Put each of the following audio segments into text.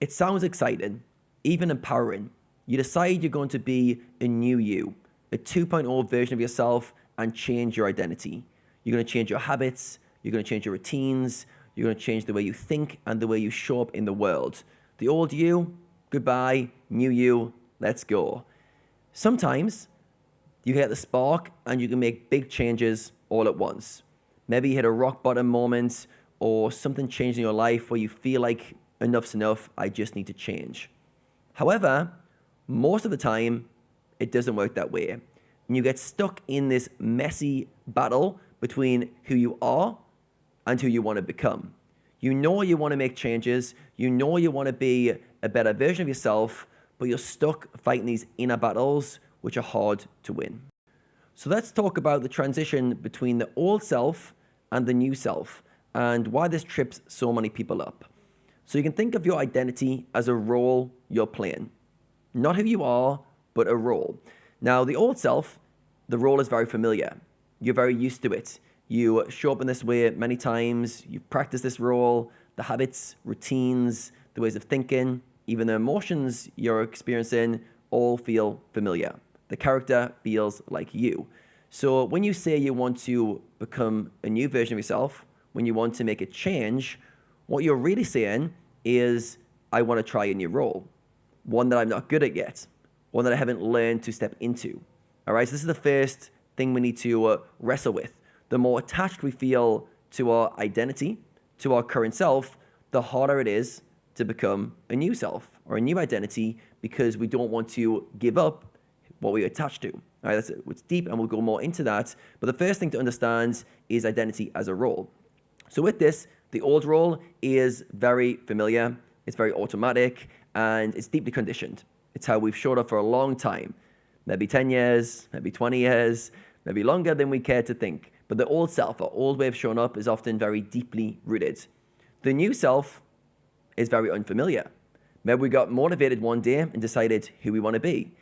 It sounds exciting, even empowering. You decide you're going to be a new you, a 2.0 version of yourself, and change your identity. You're going to change your habits, you're going to change your routines, you're going to change the way you think and the way you show up in the world. The old you, goodbye. New you, let's go. Sometimes you get the spark and you can make big changes all at once. Maybe you hit a rock bottom moment or something changed in your life where you feel like enough's enough, I just need to change. However, most of the time, it doesn't work that way. And you get stuck in this messy battle between who you are and who you want to become. You know you want to make changes, you know you want to be a better version of yourself, but you're stuck fighting these inner battles which are hard to win. So let's talk about the transition between the old self and the new self and why this trips so many people up. So you can think of your identity as a role you're playing. Not who you are, but a role. Now, the old self, the role is very familiar. You're very used to it. You show up in this way many times. You've practiced this role, the habits, routines, the ways of thinking, even the emotions you're experiencing all feel familiar. The character feels like you. So when you say you want to become a new version of yourself, when you want to make a change, what you're really saying is, I want to try a new role, one that I'm not good at yet, one that I haven't learned to step into. All right, so this is the first thing we need to wrestle with. The more attached we feel to our identity, to our current self, the harder it is to become a new self or a new identity because we don't want to give up what we're attached to. All right, that's it's deep and we'll go more into that. But the first thing to understand is identity as a role. So with this, the old role is very familiar, it's very automatic, and it's deeply conditioned. It's how we've showed up for a long time, maybe 10 years, maybe 20 years, maybe longer than we care to think. But the old self, our old way of showing up is often very deeply rooted. The new self is very unfamiliar. Maybe we got motivated one day and decided who we want to be.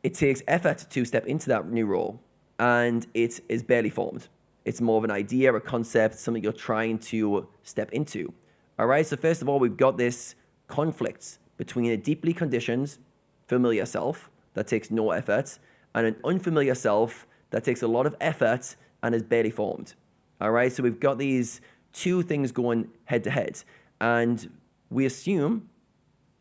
It takes effort to step into that new role, and it is barely formed. It's more of an idea, a concept, something you're trying to step into. All right, so first of all, we've got this conflict between a deeply conditioned, familiar self that takes no effort and an unfamiliar self that takes a lot of effort and is barely formed. All right, so we've got these two things going head to head, and we assume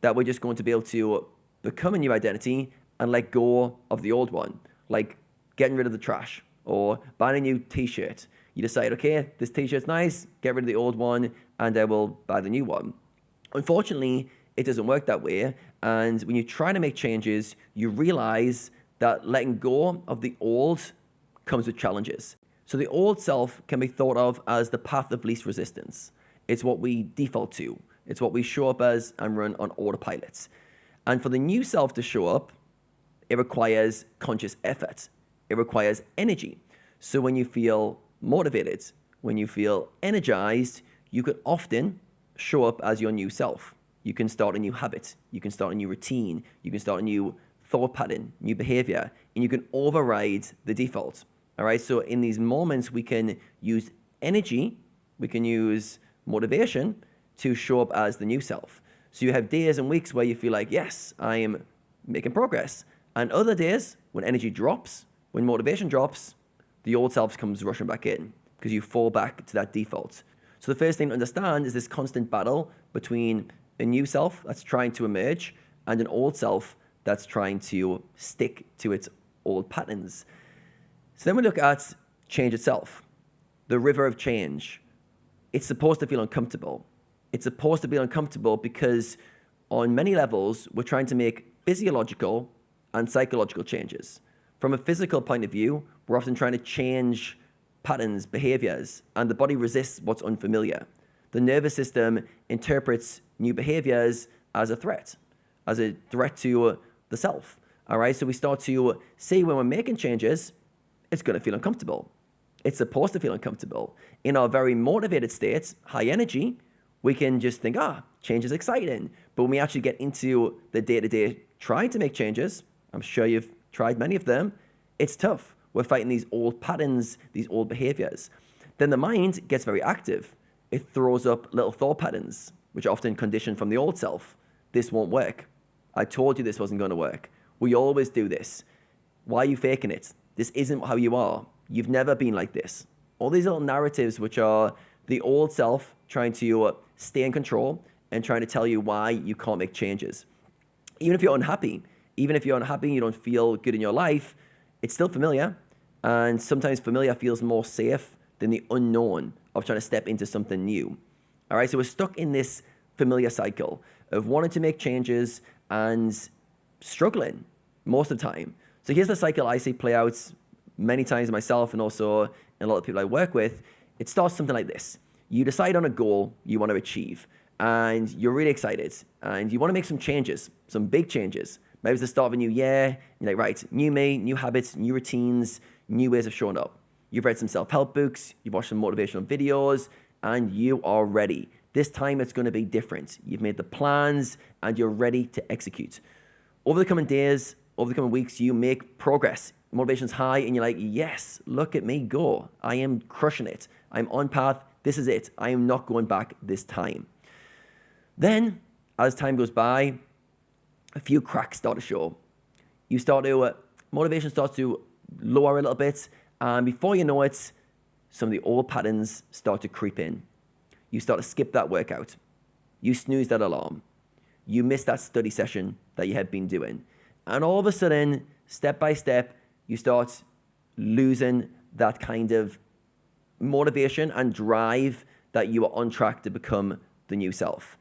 that we're just going to be able to become a new identity and let go of the old one, like getting rid of the trash or buying a new t-shirt. You decide, okay, this t-shirt's nice, get rid of the old one, and I will buy the new one. Unfortunately, it doesn't work that way. And when you try to make changes, you realize that letting go of the old comes with challenges. So the old self can be thought of as the path of least resistance. It's what we default to. It's what we show up as and run on autopilot. And for the new self to show up, it requires conscious effort. It requires energy. So when you feel motivated, when you feel energized, you can often show up as your new self. You can start a new habit. You can start a new routine. You can start a new thought pattern, new behavior, and you can override the default. All right. So in these moments, we can use energy, we can use motivation to show up as the new self. So you have days and weeks where you feel like, yes, I am making progress. And other days when energy drops, when motivation drops, the old self comes rushing back in because you fall back to that default. So the first thing to understand is this constant battle between a new self that's trying to emerge and an old self that's trying to stick to its old patterns. So then we look at change itself, the river of change. It's supposed to feel uncomfortable. It's supposed to be uncomfortable because on many levels, we're trying to make physiological and psychological changes. From a physical point of view, we're often trying to change patterns, behaviors, and the body resists what's unfamiliar. The nervous system interprets new behaviors as a threat to the self. All right, so we start to see when we're making changes, it's going to feel uncomfortable. It's supposed to feel uncomfortable. In our very motivated states, high energy, we can just think, change is exciting. But when we actually get into the day-to-day trying to make changes, I'm sure you've tried many of them, it's tough. We're fighting these old patterns, these old behaviors. Then the mind gets very active. It throws up little thought patterns, which are often conditioned from the old self. this won't work. I told you this wasn't going to work. We always do this. Why are you faking it? This isn't how you are. You've never been like this. All these little narratives, which are the old self trying to stay in control and trying to tell you why you can't make changes. Even if you're unhappy, and you don't feel good in your life, it's still familiar. And sometimes familiar feels more safe than the unknown of trying to step into something new. All right, so we're stuck in this familiar cycle of wanting to make changes and struggling most of the time. So here's the cycle I see play out many times myself and also in a lot of people I work with. It starts something like this. You decide on a goal you want to achieve and you're really excited and you want to make some changes, some big changes. Maybe it's the start of a new year. You're like, right, new me, new habits, new routines, new ways of showing up. You've read some self-help books, you've watched some motivational videos, and you are ready. This time it's going to be different. You've made the plans and you're ready to execute. Over the coming days, over the coming weeks, you make progress. Motivation's high and you're like, yes, look at me go. I am crushing it. I'm on path. This is it. I am not going back this time. Then, as time goes by, a few cracks start to show. Motivation starts to lower a little bit. And before you know it, some of the old patterns start to creep in. You start to skip that workout. You snooze that alarm. You miss that study session that you had been doing. And all of a sudden, step by step, you start losing that kind of motivation and drive that you are on track to become the new self.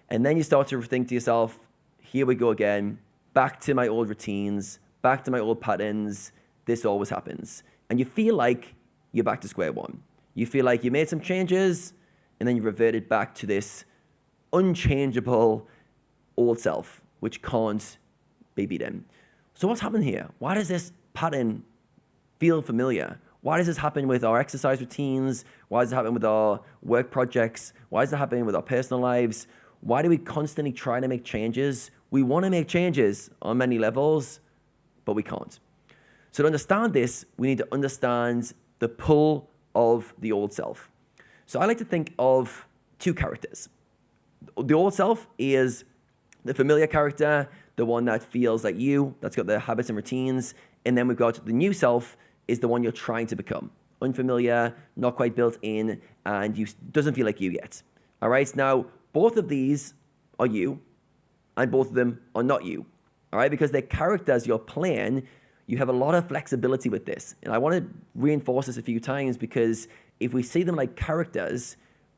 And then you start to think to yourself, here we go again, back to my old routines, back to my old patterns. This always happens. And you feel like you're back to square one. You feel like you made some changes and then you reverted back to this unchangeable old self, which can't be beaten. So what's happened here? Why does this pattern feel familiar? Why does this happen with our exercise routines? Why does it happen with our work projects? Why is it happening with our personal lives? Why do we constantly try to make changes? We want to make changes on many levels, but we can't. So to understand this, we need to understand the pull of the old self. So I like to think of two characters. The old self is the familiar character, the one that feels like you, that's got the habits and routines. And then we've got the new self is the one you're trying to become. Unfamiliar, not quite built in, and doesn't feel like you yet. All right, now both of these are you, and both of them are not you. All right, because they're characters you're playing, you have a lot of flexibility with this. And I want to reinforce this a few times because if we see them like characters,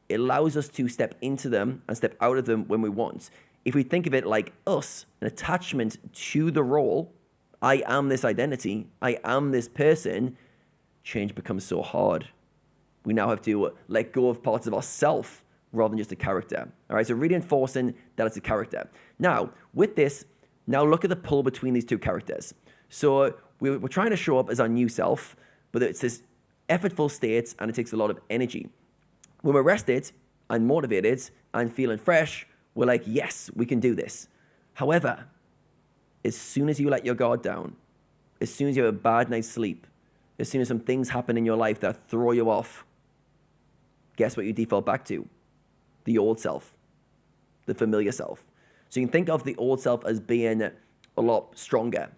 it allows us to step into them and step out of them when we want. If we think of it like us, an attachment to the role, I am this identity, I am this person, change becomes so hard. We now have to let go of parts of ourself rather than just a character. All right, so reinforcing that it's a character. Now, with this, now look at the pull between these two characters. So we're trying to show up as our new self, but it's this effortful state and it takes a lot of energy. When we're rested and motivated and feeling fresh, we're like, yes, we can do this. However, as soon as you let your guard down, as soon as you have a bad night's sleep, as soon as some things happen in your life that throw you off, guess what you default back to? The old self, the familiar self. So you can think of the old self as being a lot stronger,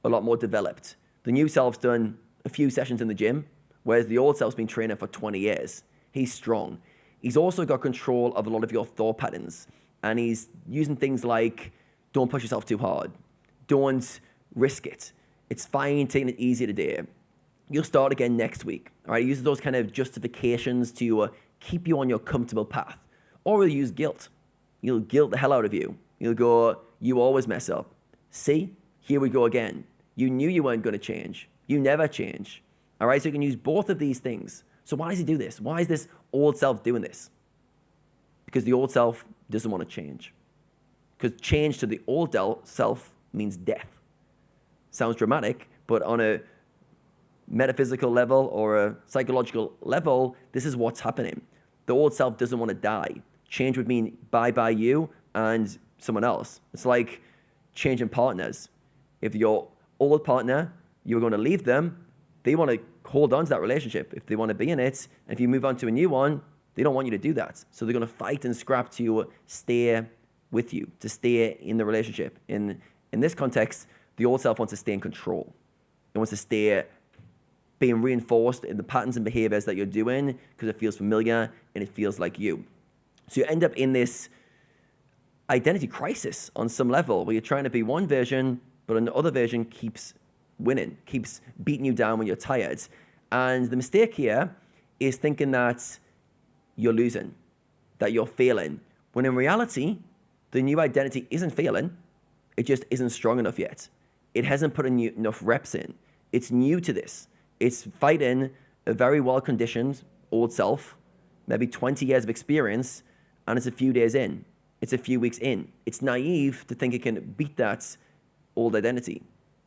a lot more developed. The new self's done a few sessions in the gym, whereas the old self's been training for 20 years. He's strong. He's also got control of a lot of your thought patterns. And he's using things like, don't push yourself too hard. Don't risk it. It's fine taking it easy today. You'll start again next week. All right, he uses those kind of justifications to keep you on your comfortable path. Or he'll use guilt. He'll guilt the hell out of you. He'll go, you always mess up. See, here we go again. You knew you weren't going to change. You never change. All right, so you can use both of these things. So why does he do this? Why is this old self doing this? Because the old self doesn't want to change. Because change to the old self means death. Sounds dramatic, but on a metaphysical level or a psychological level, this is what's happening. The old self doesn't want to die. Change would mean bye-bye you and someone else. It's like changing partners. If your old partner, you were going to leave them, they want to hold on to that relationship if they want to be in it. And if you move on to a new one, they don't want you to do that. So they're going to fight and scrap to stay with you, to stay in the relationship. In this context, the old self wants to stay in control. It wants to stay being reinforced in the patterns and behaviors that you're doing because it feels familiar and it feels like you. So you end up in this identity crisis on some level where you're trying to be one version, but another version keeps winning, keeps beating you down when you're tired. And the mistake here is thinking that you're losing, that you're failing, when in reality, the new identity isn't failing, it just isn't strong enough yet. It hasn't put enough reps in. It's new to this. It's fighting a very well-conditioned old self, maybe 20 years of experience, and it's a few days in. It's a few weeks in. It's naive to think it can beat that old identity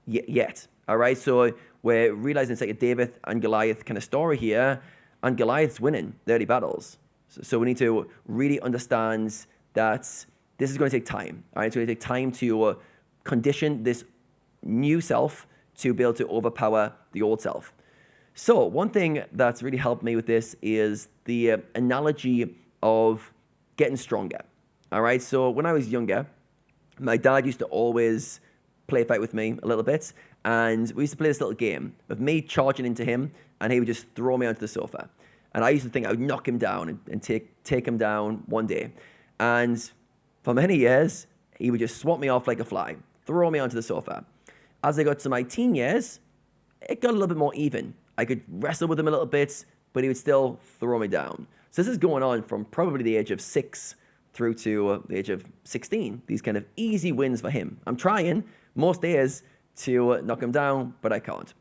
yet. All right, so we're realizing it's like a David and Goliath kind of story here, and Goliath's winning the early battles. So we need to really understand that this is going to take time. All right, it's going to take time to condition this new self to be able to overpower the old self. So one thing that's really helped me with this is the analogy of getting stronger. All right, so when I was younger, my dad used to always play fight with me a little bit, and we used to play this little game of me charging into him, and he would just throw me onto the sofa. And I used to think I would knock him down and take him down one day. And for many years, he would just swat me off like a fly, throw me onto the sofa. As I got to my teen years, it got a little bit more even. I could wrestle with him a little bit, but he would still throw me down. So this is going on from probably the age of 6 through to the age of 16. These kind of easy wins for him. I'm trying most days to knock him down, but I can't.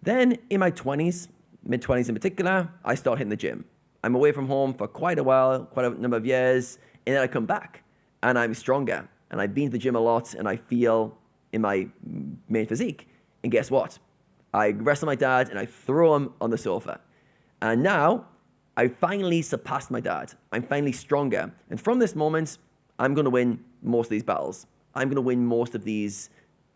Then in my 20s, mid-20s in particular, I start hitting the gym. I'm away from home for quite a while, quite a number of years, and then I come back and I'm stronger. And I've been to the gym a lot and I feel in my main physique. And guess what? I wrestle my dad and I throw him on the sofa. And now I finally surpassed my dad. I'm finally stronger. And from this moment, I'm going to win most of these battles. I'm going to win most of these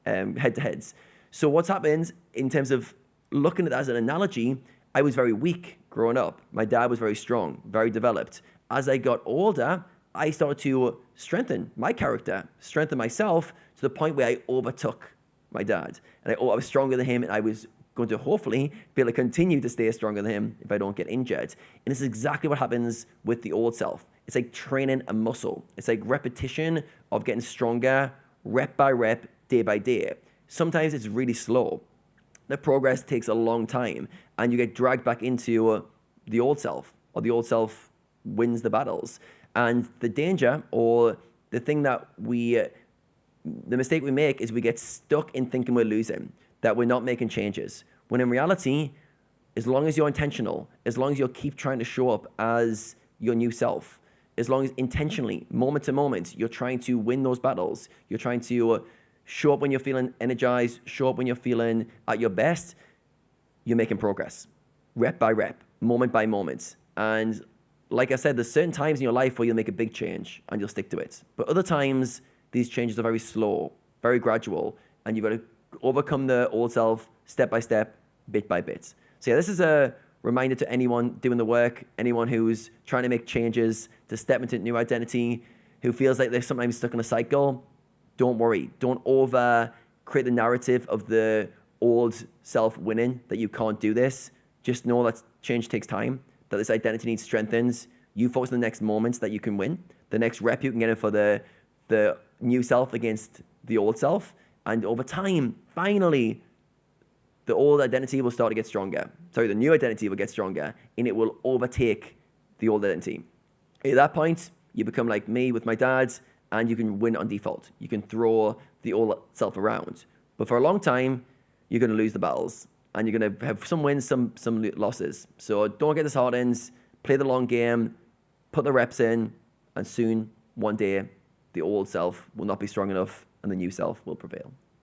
head-to-heads. So what's happened in terms of looking at that as an analogy, I was very weak growing up. My dad was very strong, very developed. As I got older, I started to strengthen my character, strengthen myself to the point where I overtook my dad. And I was stronger than him, and I was going to hopefully be able to continue to stay stronger than him if I don't get injured. And this is exactly what happens with the old self. It's like training a muscle. It's like repetition of getting stronger, rep by rep, day by day. Sometimes it's really slow. The progress takes a long time, and you get dragged back into the old self, or the old self wins the battles. And the danger, or the thing that the mistake we make is we get stuck in thinking we're losing, that we're not making changes. When in reality, as long as you're intentional, as long as you keep trying to show up as your new self, as long as intentionally, moment to moment, you're trying to win those battles, you're trying to show up when you're feeling energized, show up when you're feeling at your best, you're making progress, rep by rep, moment by moment. And like I said, there's certain times in your life where you'll make a big change and you'll stick to it. But other times, these changes are very slow, very gradual, and you've got to overcome the old self step by step, bit by bit. So yeah, this is a reminder to anyone doing the work, anyone who's trying to make changes to step into a new identity, who feels like they're sometimes stuck in a cycle. Don't worry. Don't create the narrative of the old self winning, that you can't do this. Just know that change takes time, that this identity needs strengthens. You focus on the next moments that you can win, the next rep you can get in for the new self against the old self. And over time, finally, the old identity will start to get stronger. Sorry, the new identity will get stronger, and it will overtake the old identity. At that point, you become like me with my dad, and you can win on default. You can throw the old self around. But for a long time, you're going to lose the battles, and you're going to have some wins, some losses. So don't get disheartened. Play the long game. Put the reps in, and soon, one day, the old self will not be strong enough, and the new self will prevail.